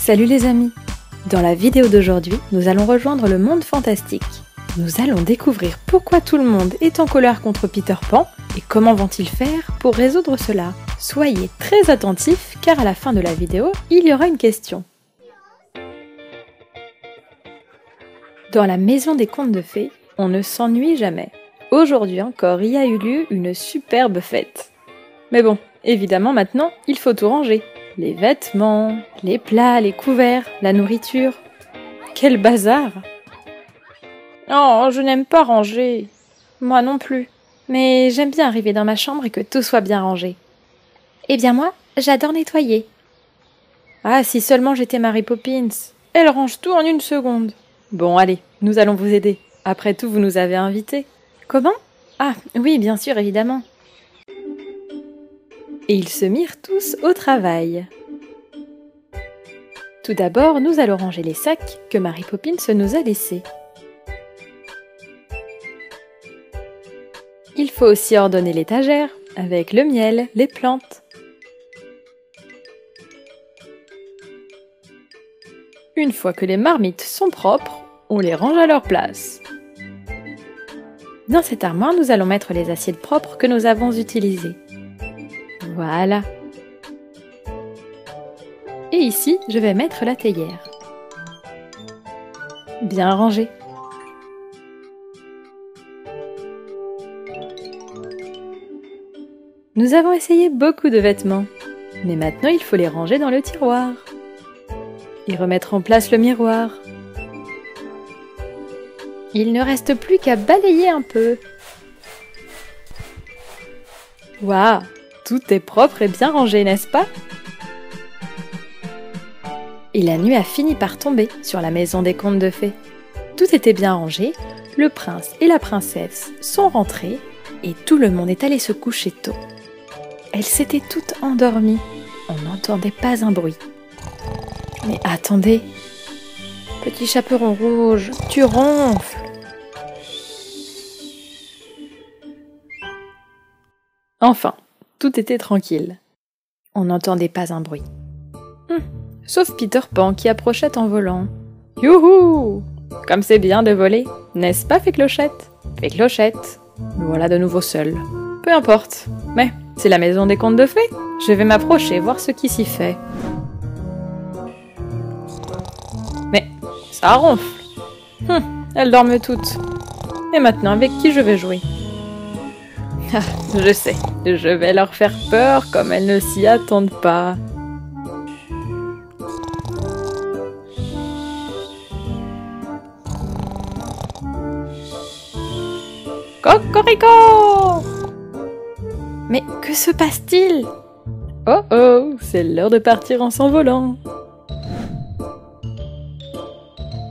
Salut les amis! Dans la vidéo d'aujourd'hui, nous allons rejoindre le monde fantastique. Nous allons découvrir pourquoi tout le monde est en colère contre Peter Pan et comment vont-ils faire pour résoudre cela. Soyez très attentifs car à la fin de la vidéo, il y aura une question. Dans la maison des contes de fées, on ne s'ennuie jamais. Aujourd'hui encore, il y a eu lieu une superbe fête. Mais bon, évidemment maintenant, il faut tout ranger. Les vêtements, les plats, les couverts, la nourriture. Quel bazar! Oh, je n'aime pas ranger. Moi non plus. Mais j'aime bien arriver dans ma chambre et que tout soit bien rangé. Eh bien moi, j'adore nettoyer. Ah, si seulement j'étais Mary Poppins. Elle range tout en une seconde. Bon, allez, nous allons vous aider. Après tout, vous nous avez invités. Comment? Ah, oui, bien sûr, évidemment. Et ils se mirent tous au travail. Tout d'abord, nous allons ranger les sacs que Mary Poppins nous a laissés. Il faut aussi ordonner l'étagère avec le miel, les plantes. Une fois que les marmites sont propres, on les range à leur place. Dans cette armoire, nous allons mettre les assiettes propres que nous avons utilisées. Voilà. Et ici, je vais mettre la théière. Bien rangée. Nous avons essayé beaucoup de vêtements, mais maintenant il faut les ranger dans le tiroir. Et remettre en place le miroir. Il ne reste plus qu'à balayer un peu. Waouh! Tout est propre et bien rangé, n'est-ce pas? Et la nuit a fini par tomber sur la maison des contes de fées. Tout était bien rangé, le prince et la princesse sont rentrés et tout le monde est allé se coucher tôt. Elles s'étaient toutes endormies, on n'entendait pas un bruit. Mais attendez, petit chaperon rouge, tu ronfles! Enfin, tout était tranquille. On n'entendait pas un bruit. Sauf Peter Pan qui approchait en volant. Youhou! Comme c'est bien de voler, n'est-ce pas, Fée Clochette? Fée Clochette, me voilà de nouveau seule. Peu importe, mais c'est la maison des contes de fées. Je vais m'approcher, voir ce qui s'y fait. Mais ça ronfle. Elles dorment toutes. Et maintenant, avec qui je vais jouer? Ah, je sais, je vais leur faire peur comme elles ne s'y attendent pas. Cocorico! Mais que se passe-t-il? Oh oh, c'est l'heure de partir en s'envolant.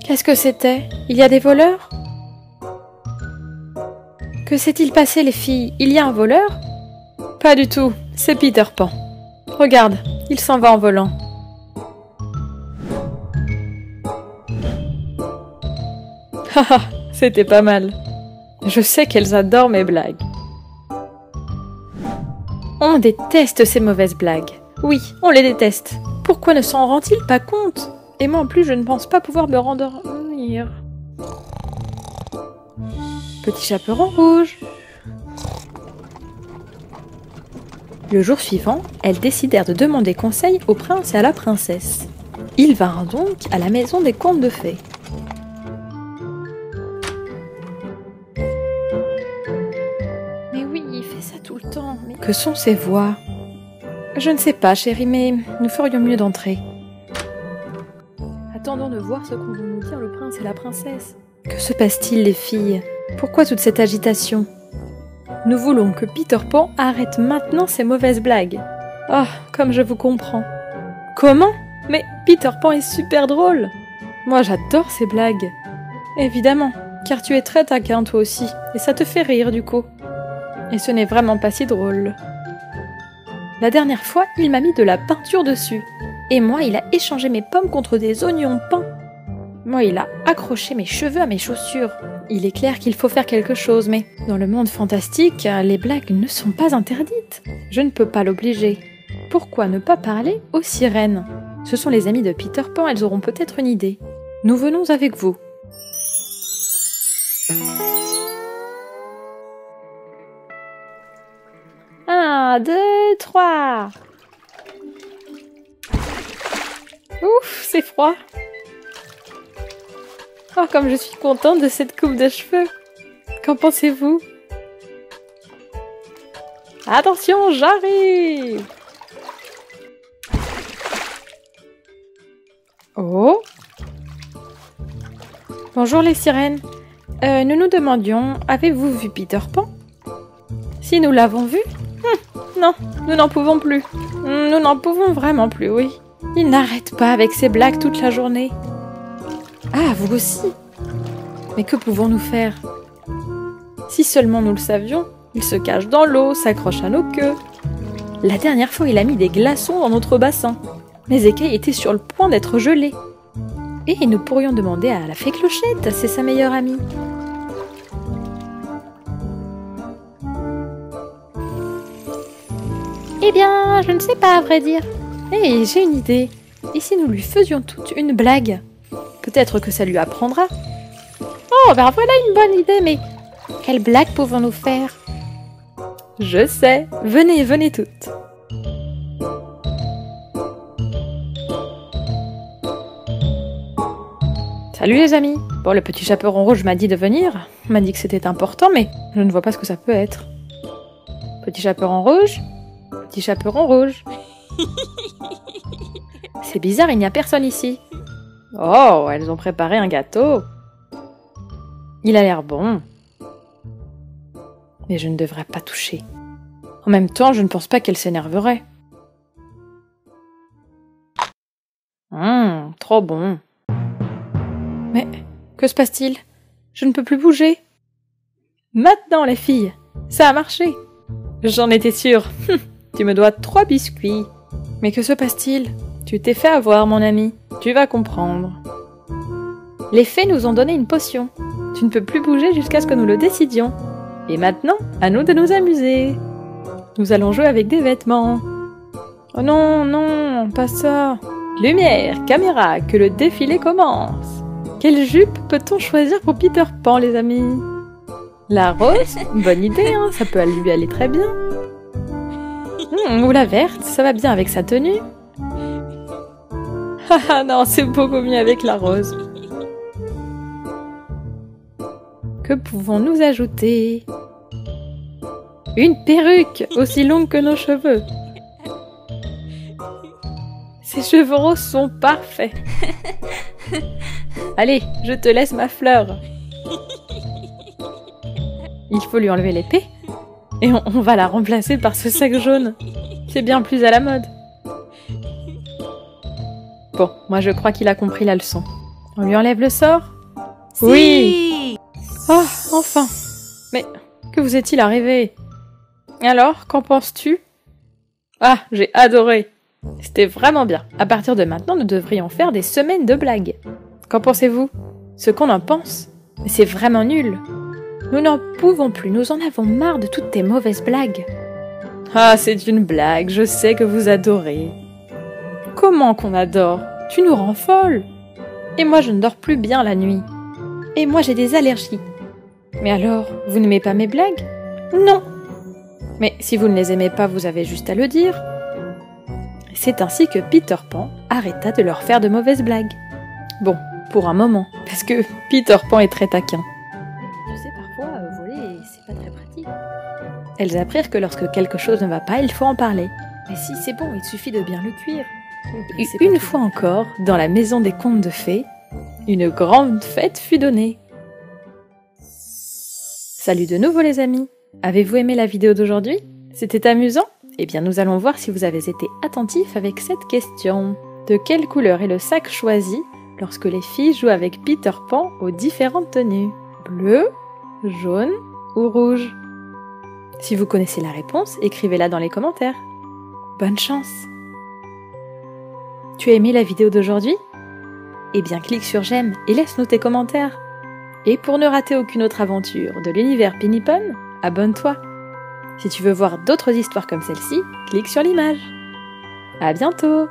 Qu'est-ce que c'était? Il y a des voleurs? Que s'est-il passé, les filles? Il y a un voleur? Pas du tout, c'est Peter Pan. Regarde, il s'en va en volant. Haha, c'était pas mal. Je sais qu'elles adorent mes blagues. On déteste ces mauvaises blagues. Oui, on les déteste. Pourquoi ne s'en rend-il pas compte? Et moi en plus, je ne pense pas pouvoir me rendormir. Petit chaperon rouge. Le jour suivant, elles décidèrent de demander conseil au prince et à la princesse. Ils vinrent donc à la maison des contes de fées. Mais oui, il fait ça tout le temps. Mais... Que sont ces voix? Je ne sais pas, chérie, mais nous ferions mieux d'entrer. Attendons de voir ce qu'ont vont nous dire le prince et la princesse. Que se passe-t-il, les filles? Pourquoi toute cette agitation? Nous voulons que Peter Pan arrête maintenant ces mauvaises blagues. Ah, comme je vous comprends. Comment? Mais Peter Pan est super drôle. Moi, j'adore ces blagues. Évidemment, car tu es très taquin toi aussi, et ça te fait rire du coup. Et ce n'est vraiment pas si drôle. La dernière fois, il m'a mis de la peinture dessus. Et moi, il a échangé mes pommes contre des oignons peints. Moi, il a accroché mes cheveux à mes chaussures. Il est clair qu'il faut faire quelque chose, mais dans le monde fantastique, les blagues ne sont pas interdites. Je ne peux pas l'obliger. Pourquoi ne pas parler aux sirènes? Ce sont les amies de Peter Pan, elles auront peut-être une idée. Nous venons avec vous. Un, deux, trois. Ouf, c'est froid. Oh, comme je suis contente de cette coupe de cheveux. Qu'en pensez-vous? Attention, j'arrive! Oh! Bonjour les sirènes. Nous nous demandions, avez-vous vu Peter Pan? Si nous l'avons vu? Non, nous n'en pouvons plus. Nous n'en pouvons vraiment plus, oui. Il n'arrête pas avec ses blagues toute la journée. Ah, vous aussi? Mais que pouvons-nous faire? Si seulement nous le savions, il se cache dans l'eau, s'accroche à nos queues. La dernière fois, il a mis des glaçons dans notre bassin. Mes écailles étaient sur le point d'être gelées. Et nous pourrions demander à la fée Clochette, c'est sa meilleure amie. Eh bien, je ne sais pas à vrai dire. Hé, j'ai une idée. Et si nous lui faisions toute une blague? Peut-être que ça lui apprendra. Oh, ben voilà une bonne idée, mais quelle blague pouvons-nous faire? Je sais. Venez, venez toutes. Salut les amis. Bon, le petit chaperon rouge m'a dit de venir. Il m'a dit que c'était important, mais je ne vois pas ce que ça peut être. Petit chaperon rouge? Petit chaperon rouge. C'est bizarre, il n'y a personne ici. Oh, elles ont préparé un gâteau. Il a l'air bon. Mais je ne devrais pas toucher. En même temps, je ne pense pas qu'elle s'énerverait. Trop bon. Mais que se passe-t-il? Je ne peux plus bouger. Maintenant, les filles, ça a marché. J'en étais sûre. Tu me dois 3 biscuits. Mais que se passe-t-il? Tu t'es fait avoir, mon ami. Tu vas comprendre. Les fées nous ont donné une potion. Tu ne peux plus bouger jusqu'à ce que nous le décidions. Et maintenant, à nous de nous amuser. Nous allons jouer avec des vêtements. Oh non, non, pas ça. Lumière, caméra, que le défilé commence. Quelle jupe peut-on choisir pour Peter Pan, les amis? La rose? Bonne idée, hein, ça peut lui aller très bien. Ou la verte, ça va bien avec sa tenue. Ah non, c'est beaucoup mieux avec la rose. Que pouvons-nous ajouter? Une perruque aussi longue que nos cheveux. Ces cheveux roses sont parfaits. Allez, je te laisse ma fleur. Il faut lui enlever l'épée. Et on va la remplacer par ce sac jaune. C'est bien plus à la mode. Bon, moi je crois qu'il a compris la leçon. On lui enlève le sort? Si. Oui. Oh, enfin. Mais que vous est-il arrivé? Alors, qu'en penses-tu? Ah, j'ai adoré. C'était vraiment bien. À partir de maintenant, nous devrions faire des semaines de blagues. Qu'en pensez-vous? Ce qu'on en pense? Mais c'est vraiment nul. Nous n'en pouvons plus, nous en avons marre de toutes tes mauvaises blagues. Ah, c'est une blague, je sais que vous adorez. Comment qu'on adore? Tu nous rends folles. Et moi, je ne dors plus bien la nuit. Et moi, j'ai des allergies. Mais alors, vous n'aimez pas mes blagues? Non. Mais si vous ne les aimez pas, vous avez juste à le dire. C'est ainsi que Peter Pan arrêta de leur faire de mauvaises blagues. Bon, pour un moment, parce que Peter Pan est très taquin. Tu sais, parfois, voler, c'est pas très pratique. Elles apprirent que lorsque quelque chose ne va pas, il faut en parler. Mais si, c'est bon, il suffit de bien le cuire. Et une fois encore, dans la maison des contes de fées, une grande fête fut donnée. Salut de nouveau les amis. Avez-vous aimé la vidéo d'aujourd'hui? C'était amusant? Eh bien, nous allons voir si vous avez été attentifs avec cette question. De quelle couleur est le sac choisi lorsque les filles jouent avec Peter Pan aux différentes tenues? Bleu, jaune ou rouge? Si vous connaissez la réponse, écrivez-la dans les commentaires. Bonne chance! Tu as aimé la vidéo d'aujourd'hui? Eh bien, clique sur j'aime et laisse-nous tes commentaires. Et pour ne rater aucune autre aventure de l'univers Pinipon, abonne-toi. Si tu veux voir d'autres histoires comme celle-ci, clique sur l'image. À bientôt!